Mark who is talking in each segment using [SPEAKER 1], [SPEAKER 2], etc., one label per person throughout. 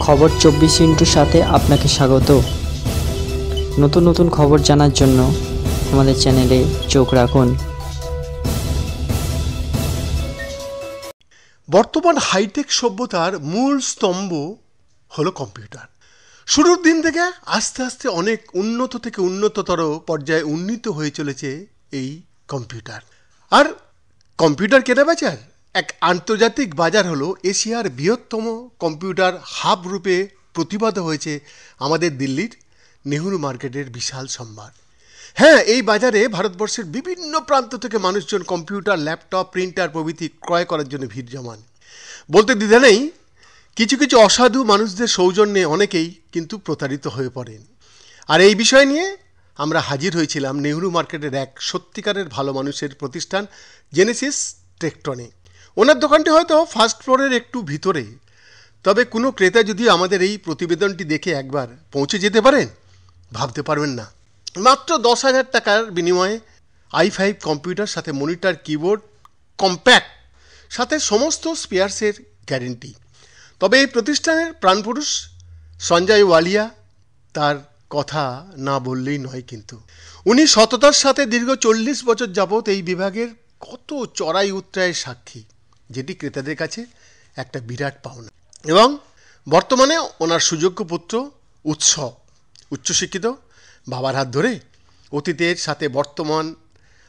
[SPEAKER 1] খবর 24 সাথে আপনাকে স্বাগত। নতুন নতুন খবর জানার জন্য আমাদের চ্যানেলে চোখ রাখুন।
[SPEAKER 2] বর্তমান হাইটেক সভ্যতার মূল স্তম্ভ হলো কম্পিউটার। শুরুর দিন থেকে আস্তে আস্তে অনেক উন্নত থেকে উন্নততর পর্যায়ে উন্নীত হয়ে চলেছে এই কম্পিউটার। আর কম্পিউটার কেনাবেচার এক আন্তর্জাতিক বাজার হলো এশিয়ার বৃহত্তম কম্পিউটার হাব রূপে প্রতিপাদিত হয়েছে আমাদের দিল্লির নেহরু মার্কেটের বিশাল সম্ভার। হ্যাঁ, এই বাজারে ভারতবর্ষের বিভিন্ন প্রান্ত থেকে মানুষজন কম্পিউটার, ল্যাপটপ, প্রিন্টার প্রভৃতি ক্রয় করার জন্য ভিড় জমান। বলতে দ্বিধা নেই, কিছু কিছু অসাধু মানুষদের সৌজন্যে অনেকেই কিন্তু প্রতারিত হয়ে পড়েন। আর এই বিষয় নিয়ে আমরা হাজির হয়েছিলাম নেহরু মার্কেটের এক সত্যিকারের ভালো মানুষের প্রতিষ্ঠান জেনেসিস টেকট্রনে। ওনার দোকানটি হয়তো ফার্স্ট ফ্লোরের একটু ভিতরে, তবে কোনো ক্রেতা যদি আমাদের এই প্রতিবেদনটি দেখে একবার পৌঁছে যেতে পারেন, ভাবতে পারবেন না। মাত্র 10,000 টাকার বিনিময়ে i5 কম্পিউটার, সাথে মনিটর, কিবোর্ড, কম্প্যাক্ট, সাথে সমস্ত স্পেয়ার্সের গ্যারেন্টি। তবে এই প্রতিষ্ঠানের প্রাণপুরুষ সঞ্জয় ওয়ালিয়া, তার কথা না বললেই নয়। কিন্তু উনি সততার সাথে দীর্ঘ 40 বছর যাবৎ এই বিভাগের কত চড়াই উৎরায়ের সাক্ষী, যেটি ক্রেতাদের কাছে একটা বিরাট পাওনা। এবং বর্তমানে ওনার সুযোগ্য পুত্র উৎসব উচ্চশিক্ষিত, বাবার হাত ধরে অতীতের সাথে বর্তমান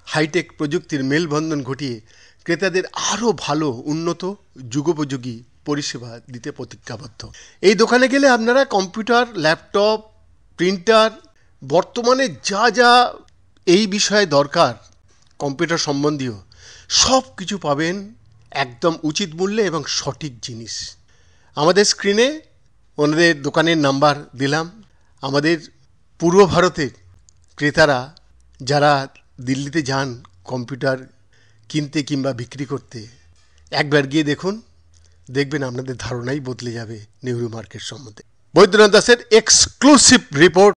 [SPEAKER 2] হাইটেক প্রযুক্তির মেলবন্ধন ঘটিয়ে ক্রেতাদের আরও ভালো, উন্নত, যুগোপযোগী পরিষেবা দিতে প্রতিজ্ঞাবদ্ধ। এই দোকানে গেলে আপনারা কম্পিউটার, ল্যাপটপ, প্রিন্টার, বর্তমানে যা যা এই বিষয়ে দরকার কম্পিউটার সম্বন্ধীয় সব কিছু পাবেন একদম উচিত মূল্যে এবং সঠিক জিনিস। আমাদের স্ক্রিনে ওনাদের দোকানের নাম্বার দিলাম। আমাদের পূর্ব ভারতের ক্রেতারা যারা দিল্লিতে যান কম্পিউটার কিনতে কিংবা বিক্রি করতে, একবার গিয়ে দেখুন, দেখবেন আপনাদের ধারণাই বদলে যাবে নেহরু মার্কেট সম্বন্ধে। বৈদ্যনাথ দাসের এক্সক্লুসিভ রিপোর্ট।